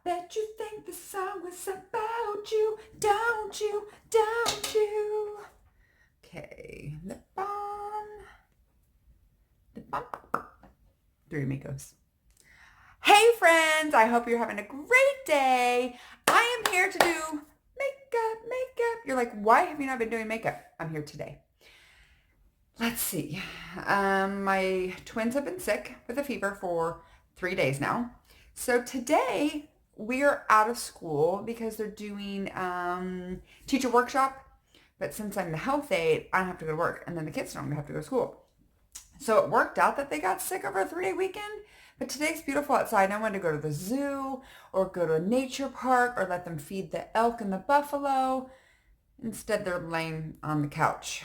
Bet you think the song was about you, don't you, don't you? Okay, lip balm, lip balm. Three amigos. Hey friends, I hope you're having a great day. I am here to do makeup. You're like, why have you not been doing makeup? I'm here today. Let's see. My twins have been sick with a fever for 3 days now. So today we are out of school because they're doing teacher workshop. But since I'm the health aide, I don't have to go to work, and then the kids don't have to go to school. So it worked out that they got sick over a 3-day weekend. But today's beautiful outside, and I wanted to go to the zoo or go to a nature park or let them feed the elk and the buffalo. Instead, they're laying on the couch.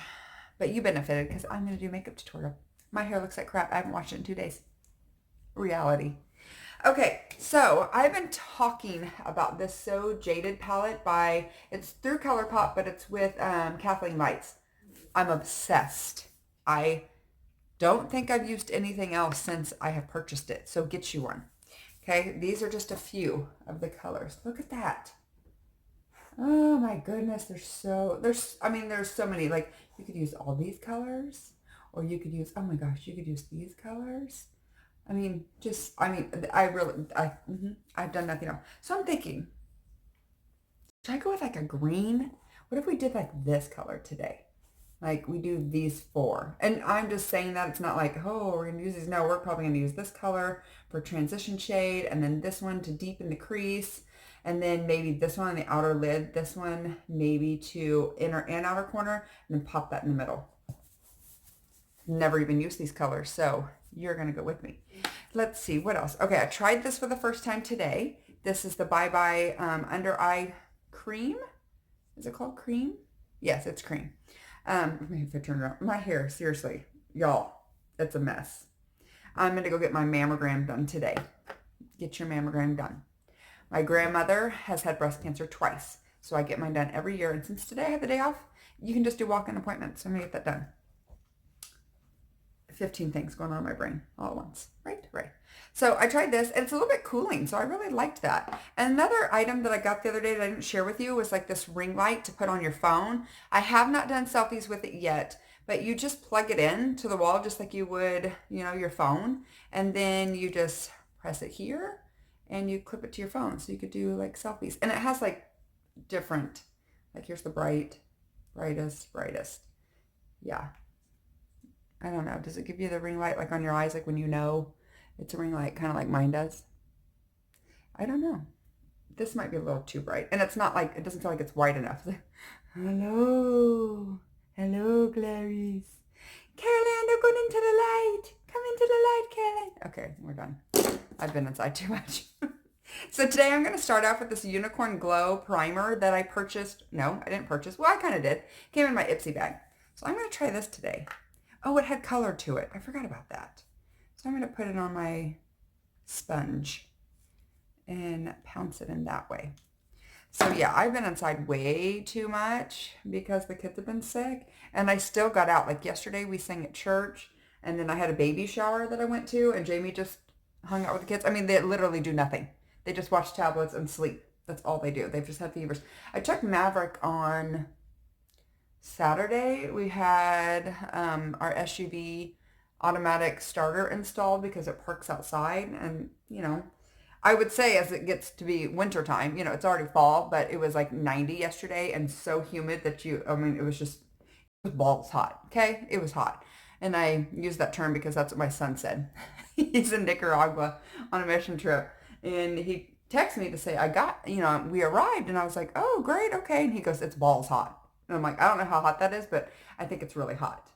But you benefited because I'm going to do a makeup tutorial. My hair looks like crap. I haven't washed it in 2 days. Reality. Okay, so I've been talking about this So Jaded palette it's through ColourPop, but it's with Kathleen Lights. I'm obsessed. I don't think I've used anything else since I have purchased it, so get you one. Okay, these are just a few of the colors. Look at that. Oh my goodness, there's so many. Like, you could use all these colors, or you could use, oh my gosh, you could use these colors. I've done nothing else. So I'm thinking, should I go with like a green? What if we did like this color today? Like we do these four. And I'm just saying that it's not like, oh, we're going to use these. No, we're probably going to use this color for transition shade, and then this one to deepen the crease. And then maybe this one on the outer lid, this one maybe to inner and outer corner, and then pop that in the middle. Never even used these colors, so you're going to go with me. Let's see, what else? Okay, I tried this for the first time today. This is the Bye Bye Under Eye Cream. Is it called cream? Yes, it's cream. If I turn around, my hair, seriously, y'all, it's a mess. I'm going to go get my mammogram done today. Get your mammogram done. My grandmother has had breast cancer twice, so I get mine done every year. And since today I have the day off, you can just do walk-in appointments. So I'm going to get that done. 15 things going on in my brain all at once. Right. So I tried this, and it's a little bit cooling, so I really liked that. And another item that I got the other day that I didn't share with you was like this ring light to put on your phone. I have not done selfies with it yet, but you just plug it in to the wall just like you would, your phone, and then you just press it here and you clip it to your phone, so you could do like selfies. And it has like different, like here's the brightest. Yeah. I don't know. Does it give you the ring light like on your eyes, like when you know it's a ring light, kind of like mine does? I don't know. This might be a little too bright. And it's not like, it doesn't feel like it's white enough. Hello, Clarice. Caroline, they're going into the light. Come into the light, Caroline. Okay, we're done. I've been inside too much. So today I'm going to start off with this Unicorn Glow primer that I purchased. No, I didn't purchase. Well, I kind of did. Came in my Ipsy bag. So I'm going to try this today. Oh, it had color to it. I forgot about that. So I'm going to put it on my sponge and pounce it in that way. So yeah, I've been inside way too much because the kids have been sick. And I still got out. Like yesterday we sang at church, and then I had a baby shower that I went to, and Jamie just hung out with the kids. I mean, they literally do nothing. They just watch tablets and sleep. That's all they do. They've just had fevers. I took Maverick on Saturday. We had our SUV automatic starter installed because it parks outside, and I would say as it gets to be winter time, it's already fall, but it was like 90 yesterday and so humid that it was balls hot. Okay, it was hot. And I use that term because that's what my son said. He's in Nicaragua on a mission trip, and he texted me to say we arrived, and I was like, oh great, okay. And he goes, it's balls hot. And I'm like, I don't know how hot that is, but I think it's really hot.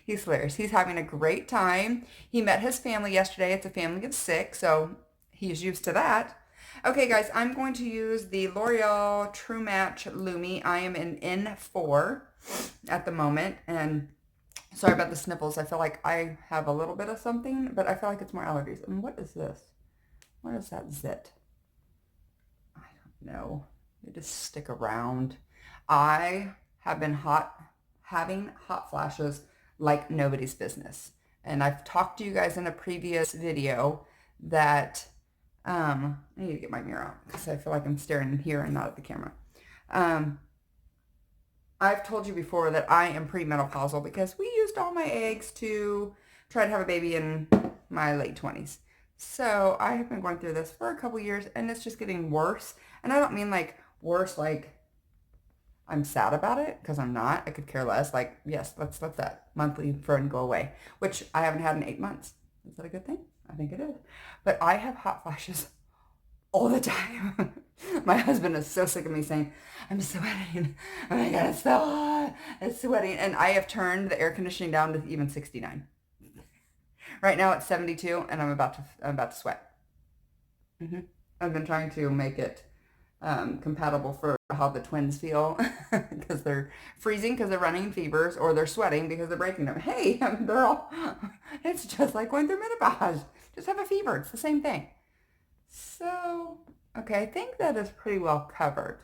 He's hilarious. He's having a great time. He met his family yesterday. It's a family of 6, so he's used to that. Okay, guys, I'm going to use the L'Oreal True Match Lumi. I am in N4 at the moment, and sorry about the sniffles. I feel like I have a little bit of something, but I feel like it's more allergies. And what is this? What is that zit? I don't know. They just stick around. I have been having hot flashes like nobody's business. And I've talked to you guys in a previous video that I need to get my mirror out because I feel like I'm staring here and not at the camera. I've told you before that I am premenopausal because we used all my eggs to try to have a baby in my late 20s. So I have been going through this for a couple years and it's just getting worse. And I don't mean like worse like I'm sad about it, because I'm not. I could care less. Like, yes, let's let that monthly burden go away, which I haven't had in 8 months. Is that a good thing? I think it is. But I have hot flashes all the time. My husband is so sick of me saying, I'm sweating. Oh my God, it's so hot. It's sweating. And I have turned the air conditioning down to even 69. Right now it's 72 and I'm about to sweat. I've been trying to make it compatible for how the twins feel because they're freezing because they're running fevers, or they're sweating because they're breaking them. Hey, they're all, it's just like going through menopause. Just have a fever. It's the same thing. So, okay, I think that is pretty well covered.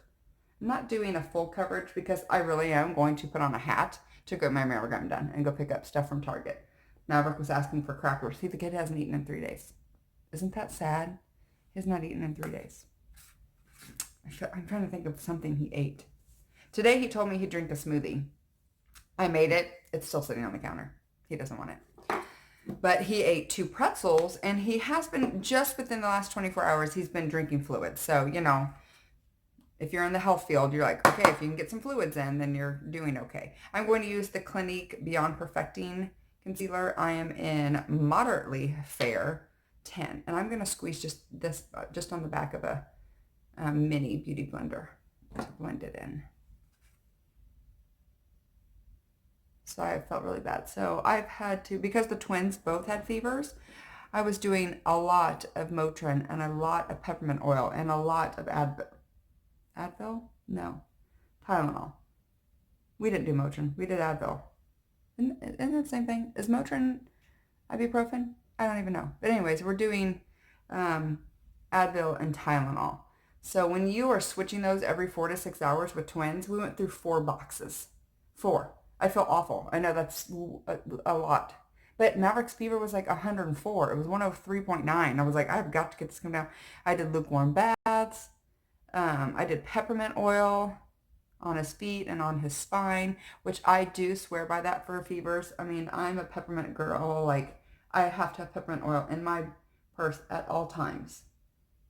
I'm not doing a full coverage because I really am going to put on a hat to get my mammogram done and go pick up stuff from Target. Maverick was asking for crackers. See, the kid hasn't eaten in 3 days. Isn't that sad? He's not eaten in 3 days. I'm trying to think of something he ate. Today he told me he'd drink a smoothie. I made it. It's still sitting on the counter. He doesn't want it. But he ate 2 pretzels, and he has been, just within the last 24 hours, he's been drinking fluids. So, you know, if you're in the health field, you're like, okay, if you can get some fluids in, then you're doing okay. I'm going to use the Clinique Beyond Perfecting Concealer. I am in moderately fair 10. And I'm going to squeeze just this, just on the back of a mini beauty blender to blend it in. So I felt really bad. So I've had to, because the twins both had fevers, I was doing a lot of Motrin and a lot of peppermint oil and a lot of Advil? No. Tylenol. We didn't do Motrin. We did Advil. Isn't it the same thing? Is Motrin ibuprofen? I don't even know. But anyways, we're doing Advil and Tylenol. So when you are switching those every 4 to 6 hours with twins, we went through 4 boxes. 4. I feel awful. I know that's a lot. But Maverick's fever was like 104. It was 103.9. I was like, I've got to get this come down. I did lukewarm baths. I did peppermint oil on his feet and on his spine, which I do swear by that for fevers. I mean, I'm a peppermint girl. Like, I have to have peppermint oil in my purse at all times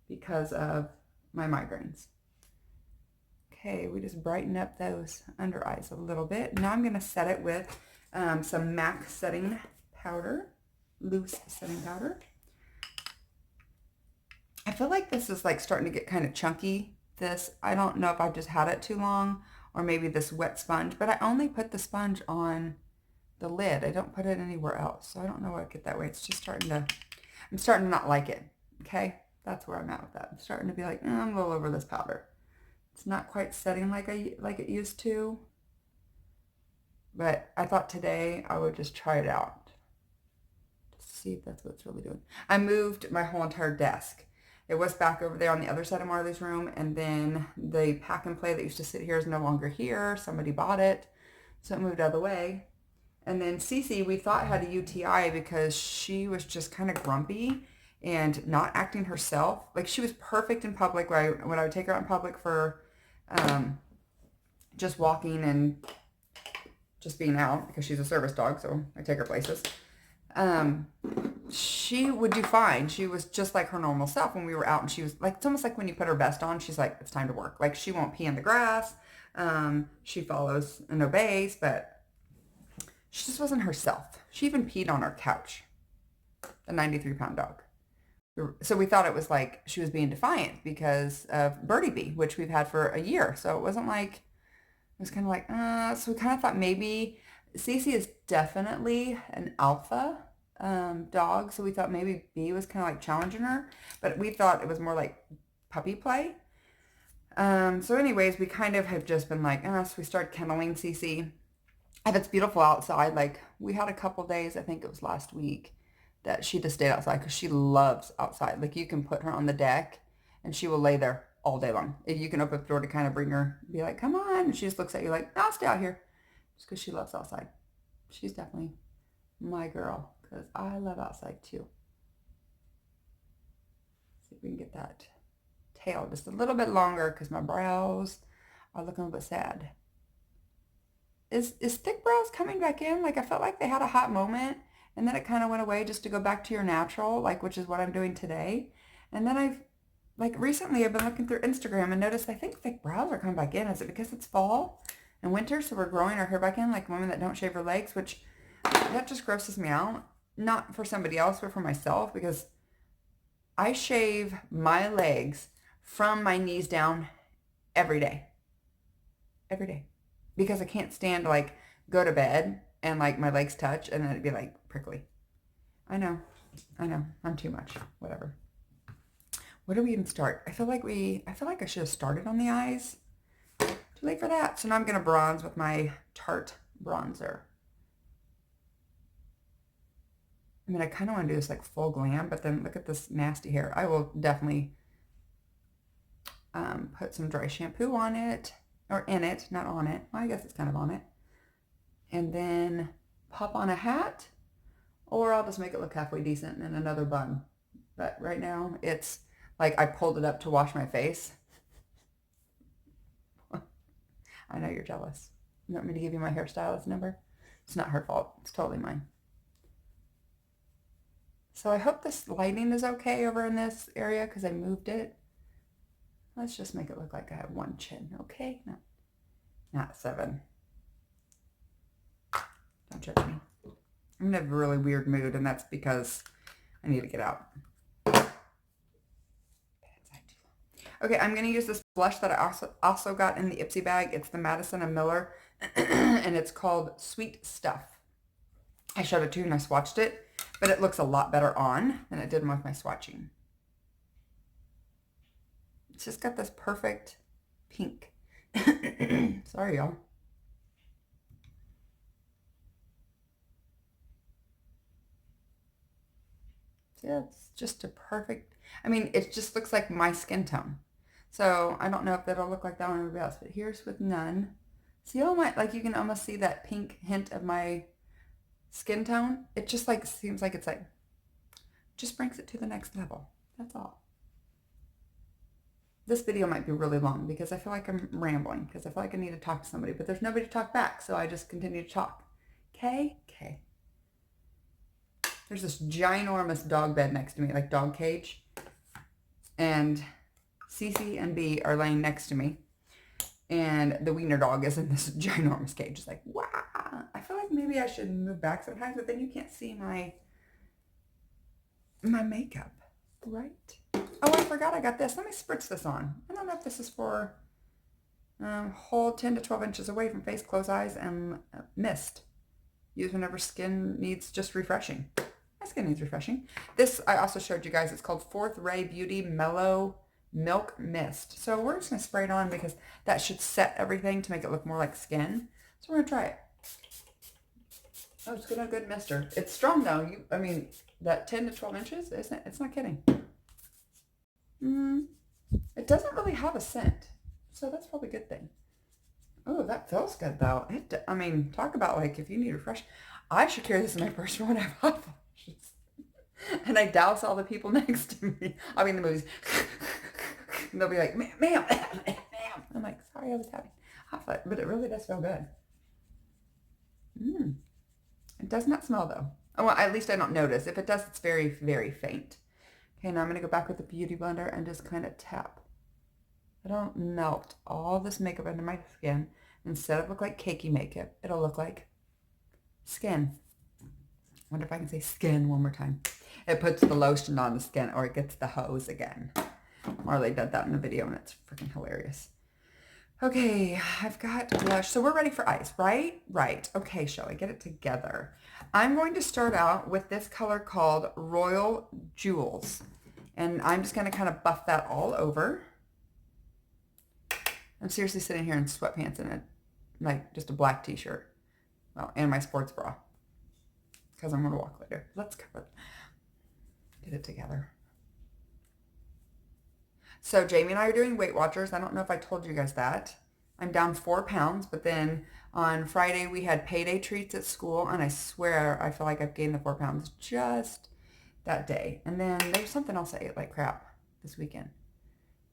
because of my migraines. Okay, we just brighten up those under eyes a little bit. Now I'm going to set it with some MAC setting powder, loose setting powder. I feel like this is like starting to get kind of chunky. I don't know if I've just had it too long or maybe this wet sponge, but I only put the sponge on the lid. I don't put it anywhere else. So I don't know why I get that way. It's just I'm starting to not like it. Okay. That's where I'm at with that. I'm starting to be like, I'm a little over this powder. It's not quite setting like it used to. But I thought today I would just try it out to see if that's what it's really doing. I moved my whole entire desk. It was back over there on the other side of Marley's room, and then the pack and play that used to sit here is no longer here. Somebody bought it, so it moved out of the way. And then Cece, we thought had a UTI because she was just kind of grumpy and not acting herself. Like, she was perfect in public when I would take her out in public for just walking and just being out, because she's a service dog, so I take her places. She would do fine. She was just like her normal self when we were out, and she was like, it's almost like when you put her vest on, she's like, it's time to work. Like, she won't pee in the grass. She follows and obeys, but she just wasn't herself. She even peed on our couch, a 93-pound dog. So we thought it was like she was being defiant because of Birdie Bee, which we've had for a year. So it wasn't like, it was kind of like, so we kind of thought maybe Cece is definitely an alpha dog. So we thought maybe Bee was kind of like challenging her, but we thought it was more like puppy play. So anyways, we kind of have just been like, so we started kenneling Cece. And it's beautiful outside. Like, we had a couple days, I think it was last week, that she just stayed outside because she loves outside. Like, you can put her on the deck and she will lay there all day long. If you can open the door to kind of bring her, be like, come on. And she just looks at you like, I'll stay out here. Just because she loves outside. She's definitely my girl because I love outside too. See, if we can get that tail just a little bit longer because my brows are looking a little bit sad. Is thick brows coming back in? Like I felt like they had a hot moment and then it kind of went away just to go back to your natural, like which is what I'm doing today. And then recently I've been looking through Instagram and noticed I think thick brows are coming back in. Is it because it's fall and winter, so we're growing our hair back in like women that don't shave their legs, which that just grosses me out. Not for somebody else, but for myself, because I shave my legs from my knees down every day. Every day. Because I can't stand to like go to bed and like my legs touch and then it'd be like prickly. I know. I'm too much. Whatever. Where do we even start? I feel like I should have started on the eyes. Too late for that. So now I'm going to bronze with my Tarte bronzer. I mean, I kind of want to do this like full glam, but then look at this nasty hair. I will definitely put some dry shampoo on it, or in it, not on it. Well, I guess it's kind of on it. And then pop on a hat, or I'll just make it look halfway decent and another bun. But right now, it's like I pulled it up to wash my face. I know you're jealous. You want me to give you my hairstylist number? It's not her fault. It's totally mine. So I hope this lighting is okay over in this area because I moved it. Let's just make it look like I have one chin, okay? No, not 7. Don't judge me. I'm gonna have a really weird mood, and that's because I need to get out. Okay, I'm gonna use this blush that I also got in the Ipsy bag. It's the Madison & Miller, and it's called Sweet Stuff. I showed it to you and I swatched it, but it looks a lot better on than it did with my swatching. It's just got this perfect pink. Sorry, y'all. Yeah, it's just a perfect, I mean, it just looks like my skin tone. So I don't know if that'll look like that on everybody else, but here's with none. See how like you can almost see that pink hint of my skin tone? It just like seems like it's like, just brings it to the next level. That's all. This video might be really long because I feel like I'm rambling because I feel like I need to talk to somebody, but there's nobody to talk back, so I just continue to talk. Okay? Okay. There's this ginormous dog bed next to me, like dog cage. And Cece and B are laying next to me. And the wiener dog is in this ginormous cage. It's like, wow. I feel like maybe I should move back sometimes, but then you can't see my makeup, right? Oh, I forgot I got this. Let me spritz this on. I don't know if this is for hold 10 to 12 inches away from face, close eyes, and mist. Use whenever skin needs just refreshing. My skin needs refreshing. This I also showed you guys. It's called Fourth Ray Beauty Mellow Milk Mist. So we're just going to spray it on because that should set everything to make it look more like skin. So we're going to try it. Oh, it's got a good mister. It's strong though. I mean, that 10 to 12 inches, isn't it? It's not kidding. It doesn't really have a scent. So that's probably a good thing. Oh, that feels good though. I mean, talk about like if you need a refresh. I should carry this in my purse for when I have hot flashes. And I douse all the people next to me. I mean, the movies. And they'll be like, ma'am. I'm like, sorry, I was having hot flash. But it really does feel good. It does not smell though. Oh, well, at least I don't notice. If it does, it's very, very faint. Okay, now I'm going to go back with the Beauty Blender and just kind of tap. I don't melt all this makeup into my skin. Instead of look like cakey makeup, it'll look like skin. Wonder if I can say skin one more time. It puts the lotion on the skin, or it gets the hose again. Marley did that in the video, and it's freaking hilarious. Okay, I've got blush. So we're ready for eyes, right? Right. Okay, shall I get it together? I'm going to start out with this color called Royal Jewels. And I'm just going to kind of buff that all over. I'm seriously sitting here in sweatpants and like just a black t-shirt. Well, and my sports bra. Because I'm going to walk later. Let's cover it. Get it together. So Jamie and I are doing Weight Watchers. I don't know if I told you guys that. I'm down 4 pounds, but then on Friday we had payday treats at school, and I swear I feel like I've gained the 4 pounds just that day. And then there's something else I ate like crap this weekend.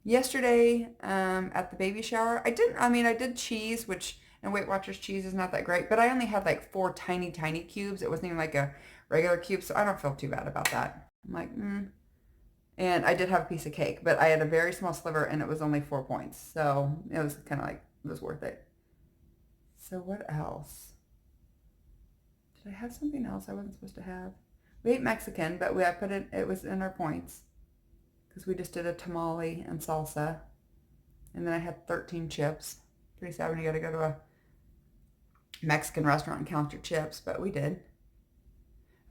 Yesterday, at the baby shower, I did cheese, which, and Weight Watchers cheese is not that great, but I only had like 4 tiny, tiny cubes. It wasn't even like a regular cube, so I don't feel too bad about that. I'm like, And I did have a piece of cake, but I had a very small sliver and it was only 4 points. So it was kind of like, it was worth it. So what else? Did I have something else I wasn't supposed to have? We ate Mexican, but it was in our points because we just did a tamale and salsa. And then I had 13 chips. Pretty sad when you got to go to a Mexican restaurant and count your chips, but we did.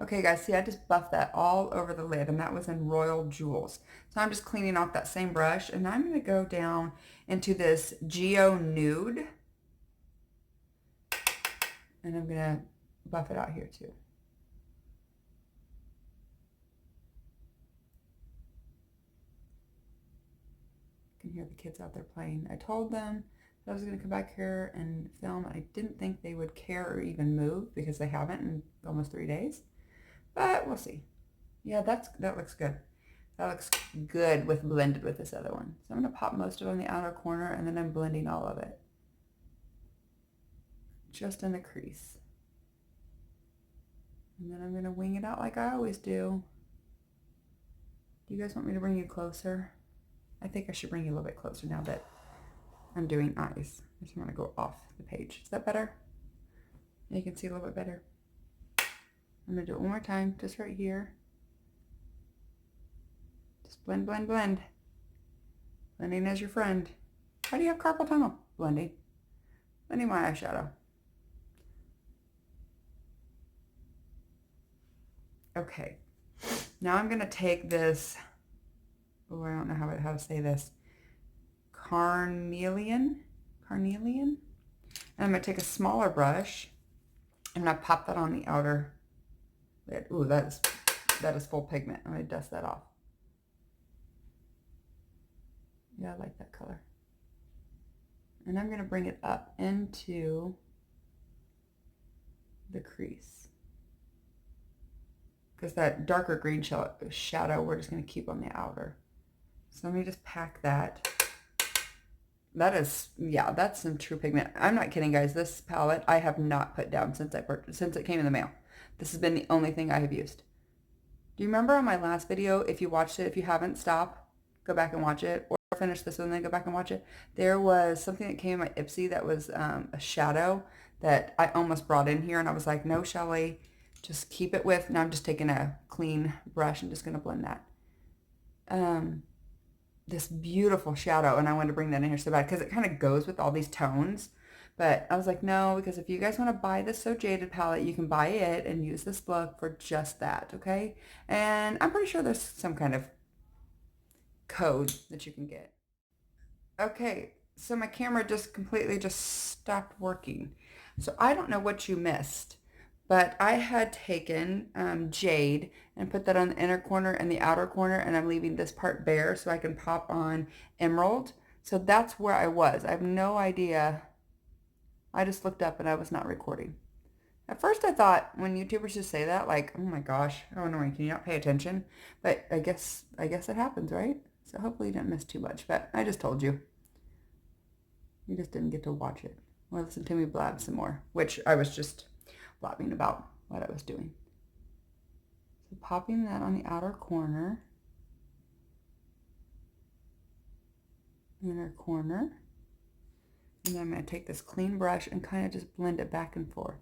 Okay, guys, see, I just buffed that all over the lid, and that was in Royal Jewels. So I'm just cleaning off that same brush, and I'm going to go down into this Geo Nude, and I'm going to buff it out here too. You can hear the kids out there playing. I told them that I was going to come back here and film. I didn't think they would care or even move because they haven't in almost 3 days. But we'll see. Yeah, that looks good. That looks good with blended with this other one. So I'm going to pop most of it on the outer corner, and then I'm blending all of it. Just in the crease. And then I'm going to wing it out like I always do. Do you guys want me to bring you closer? I think I should bring you a little bit closer now that I'm doing eyes. I just want to go off the page. Is that better? You can see a little bit better. I'm going to do it one more time, just right here. Just blend, blend, blend. Blending as your friend. Why do you have carpal tunnel? Blending. Blending my eyeshadow. Okay. Now I'm going to take this, I don't know how to say this, carnelian. And I'm going to take a smaller brush, and I'm going to pop that on the outer lid. Ooh, that is full pigment. I'm going to dust that off. Yeah, I like that color. And I'm going to bring it up into the crease. Because that darker green shadow we're just going to keep on the outer. So let me just pack that. That is, yeah, that's some true pigment. I'm not kidding, guys. This palette I have not put down since it came in the mail. This has been the only thing I have used. Do you remember on my last video, if you watched it, if you haven't, stop, go back and watch it, or finish this one and then go back and watch it. There was something that came in my Ipsy that was a shadow that I almost brought in here, and I was like, no, Shelly, just keep it with, now I'm just taking a clean brush and just going to blend that. This beautiful shadow, and I wanted to bring that in here so bad because it kind of goes with all these tones. But I was like, no, because if you guys want to buy this So Jaded palette, you can buy it and use this look for just that, okay? And I'm pretty sure there's some kind of code that you can get. Okay, so my camera just completely stopped working. So I don't know what you missed, but I had taken jade and put that on the inner corner and the outer corner, and I'm leaving this part bare so I can pop on emerald. So that's where I was. I have no idea. I just looked up and I was not recording. At first I thought, when YouTubers just say that, like, oh my gosh, how annoying, can you not pay attention? But I guess it happens, right? So hopefully you didn't miss too much, but I just told you. You just didn't get to watch it or listen to me blab some more, which I was just blabbing about what I was doing. So popping that on the outer corner, inner corner, and then I'm going to take this clean brush and kind of just blend it back and forth.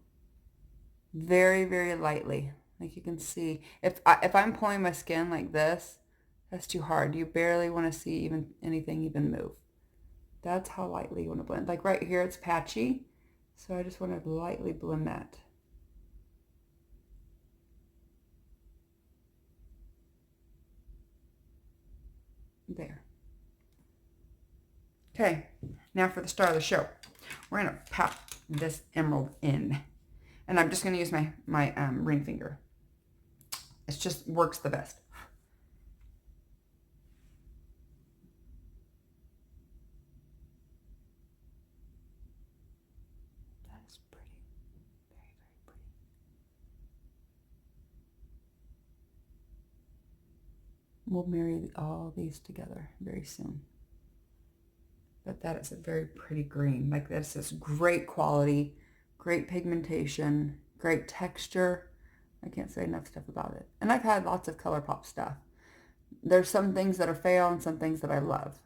Very, very lightly. Like you can see, if I'm pulling my skin like this, that's too hard. You barely want to see anything even move. That's how lightly you want to blend. Like right here, it's patchy, so I just want to lightly blend that. There. Okay, now for the star of the show. We're going to pop this emerald in. And I'm just going to use my ring finger. It just works the best. That is pretty. Very, very we'll marry all these together very soon. But that is a very pretty green. Like this is great quality, great pigmentation, great texture. I can't say enough stuff about it. And I've had lots of ColourPop stuff. There's some things that are fail and some things that I love.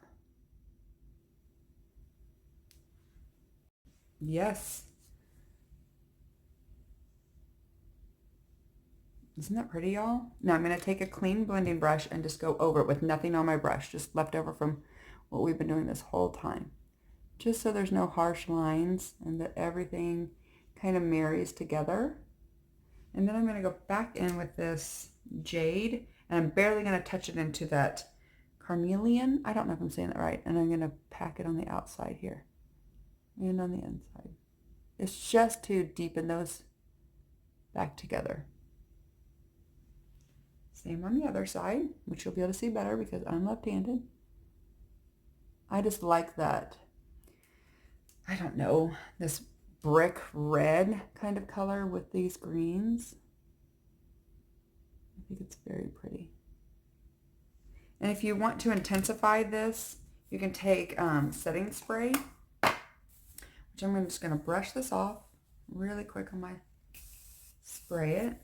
Yes. Isn't that pretty, y'all? Now I'm going to take a clean blending brush and just go over it with nothing on my brush, just left over from what we've been doing this whole time. Just so there's no harsh lines and that everything kind of marries together. And then I'm going to go back in with this jade, and I'm barely going to touch it into that carnelian. I don't know if I'm saying that right. And I'm going to pack it on the outside here and on the inside. It's just to deepen those back together. Same on the other side, which you'll be able to see better because I'm left-handed. I just like that, I don't know, this brick red kind of color with these greens. I think it's very pretty. And if you want to intensify this, you can take setting spray, which I'm just going to brush this off really quick on my, spray it,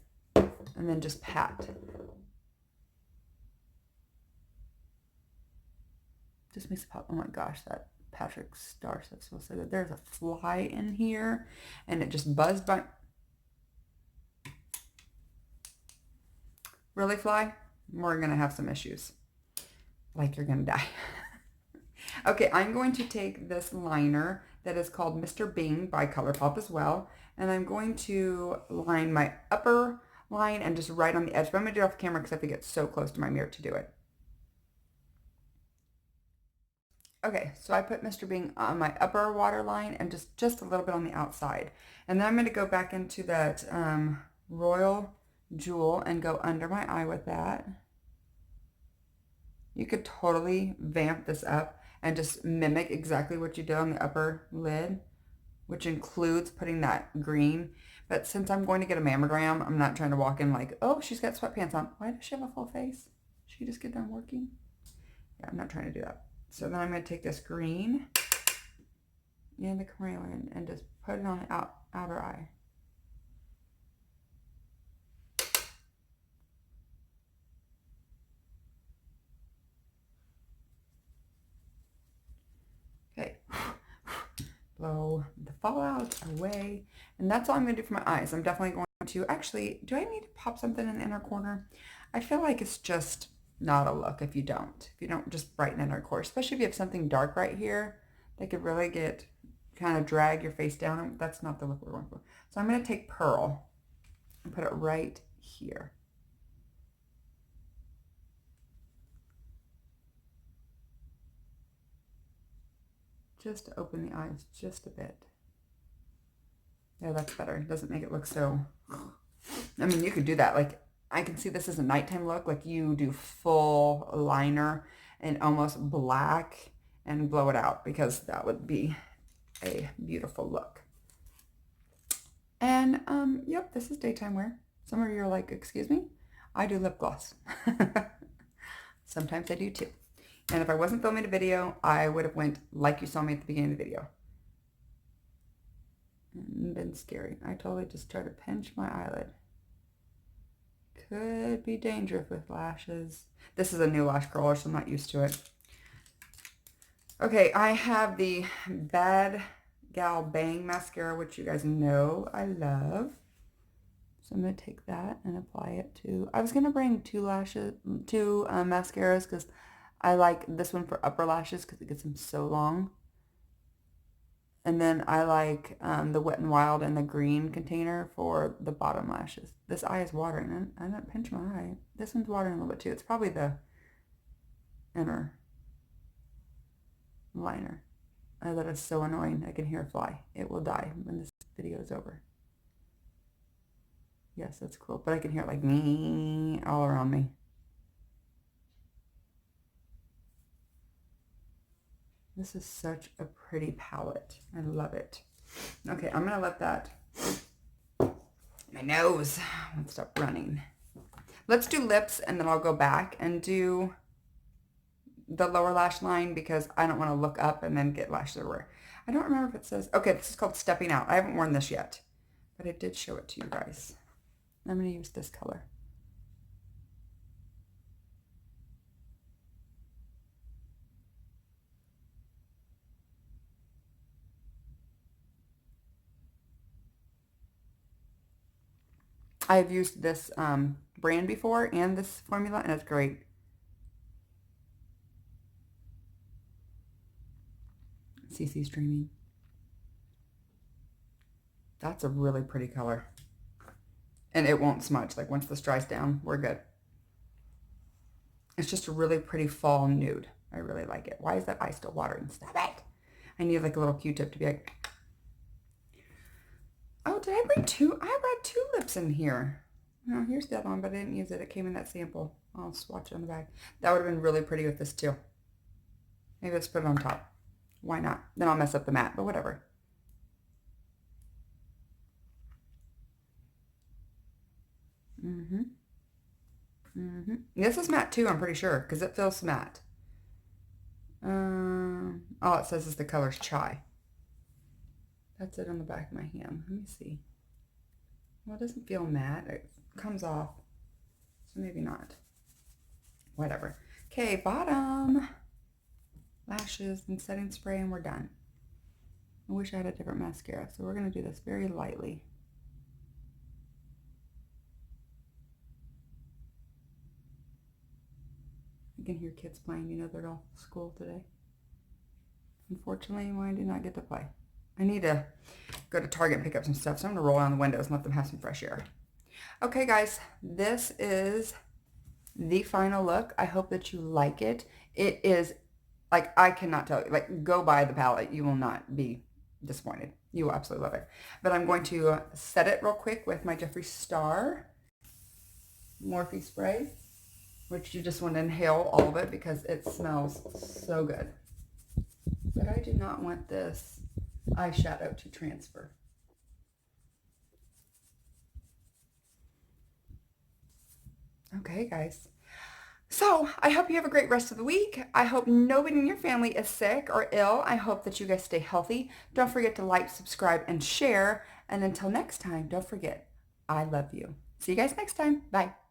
and then just pat. Just makes it pop. Oh my gosh, that Patrick Star stuff smells so good. There's a fly in here, and it just buzzed by. Really, fly? We're going to have some issues. Like you're going to die. Okay, I'm going to take this liner that is called Mr. Bing by ColourPop as well, and I'm going to line my upper line and just right on the edge. But I'm going to do it off camera because I have to get so close to my mirror to do it. Okay, so I put Mr. Bing on my upper waterline and just a little bit on the outside. And then I'm going to go back into that Royal Jewel and go under my eye with that. You could totally vamp this up and just mimic exactly what you did on the upper lid, which includes putting that green. But since I'm going to get a mammogram, I'm not trying to walk in like, oh, she's got sweatpants on. Why does she have a full face? Did she just get done working? Yeah, I'm not trying to do that. So then I'm going to take this green and the carnelian and just put it on the outer eye. Okay. Blow the fallout away. And that's all I'm going to do for my eyes. I'm definitely going to, actually, do I need to pop something in the inner corner? I feel like it's just not a look if you don't just brighten the inner corner, especially if you have something dark right here that could really get, kind of drag your face down. That's not the look we're going for. So I'm going to take Pearl and put it right here. Just to open the eyes just a bit. Yeah, that's better. It doesn't make it look so, I mean, you could do that. Like, I can see this as a nighttime look, like you do full liner and almost black and blow it out, because that would be a beautiful look. And, yep, this is daytime wear. Some of you are like, excuse me? I do lip gloss. Sometimes I do too. And if I wasn't filming a video, I would have went like you saw me at the beginning of the video. And been scary. I totally just tried to pinch my eyelid. Could be dangerous with lashes. This is a new lash curler, so I'm not used to it. Okay, I have the Bad Gal Bang mascara, which you guys know I love. So I'm going to take that and apply it to, I was going to bring two mascaras because I like this one for upper lashes because it gets them so long. And then I like the Wet n Wild and the green container for the bottom lashes. This eye is watering. I didn't pinch my eye. This one's watering a little bit too. It's probably the inner liner. That is so annoying. I can hear a fly. It will die when this video is over. Yes, that's cool. But I can hear it like me all around me. This is such a pretty palette. I love it. Okay, I'm going to let that, my nose won't stop running. Let's do lips, and then I'll go back and do the lower lash line because I don't want to look up and then get lashes everywhere. I don't remember if it says, okay, this is called Stepping Out. I haven't worn this yet, but I did show it to you guys. I'm going to use this color. I've used this brand before and this formula, and it's great. CC Streaming. That's a really pretty color. And it won't smudge. Like once this dries down, we're good. It's just a really pretty fall nude. I really like it. Why is that eye still watering? Stop it. I need like a little Q-tip to be like, oh, did I bring two? I brought two lips in here. No, here's the other one, but I didn't use it. It came in that sample. I'll swatch it on the back. That would have been really pretty with this too. Maybe let's put it on top. Why not? Then I'll mess up the matte, but whatever. This is matte too, I'm pretty sure, because it feels matte. All it says is the color's chai. That's it on the back of my hand. Let me see. Well, it doesn't feel matte. It comes off, so maybe not. Whatever. Okay, bottom. Lashes and setting spray, and we're done. I wish I had a different mascara, so we're going to do this very lightly. You can hear kids playing. You know they're all school today. Unfortunately, mine do not get to play. I need to go to Target and pick up some stuff, so I'm going to roll down the windows and let them have some fresh air. Okay, guys, this is the final look. I hope that you like it. It is, like, I cannot tell you. Like, go buy the palette. You will not be disappointed. You will absolutely love it. But I'm going to set it real quick with my Jeffree Star Morphe spray, which you just want to inhale all of it because it smells so good. But I do not want this eyeshadow to transfer. Okay, guys. So I hope you have a great rest of the week. I hope nobody in your family is sick or ill. I hope that you guys stay healthy. Don't forget to like, subscribe, and share. And until next time, don't forget, I love you. See you guys next time. Bye.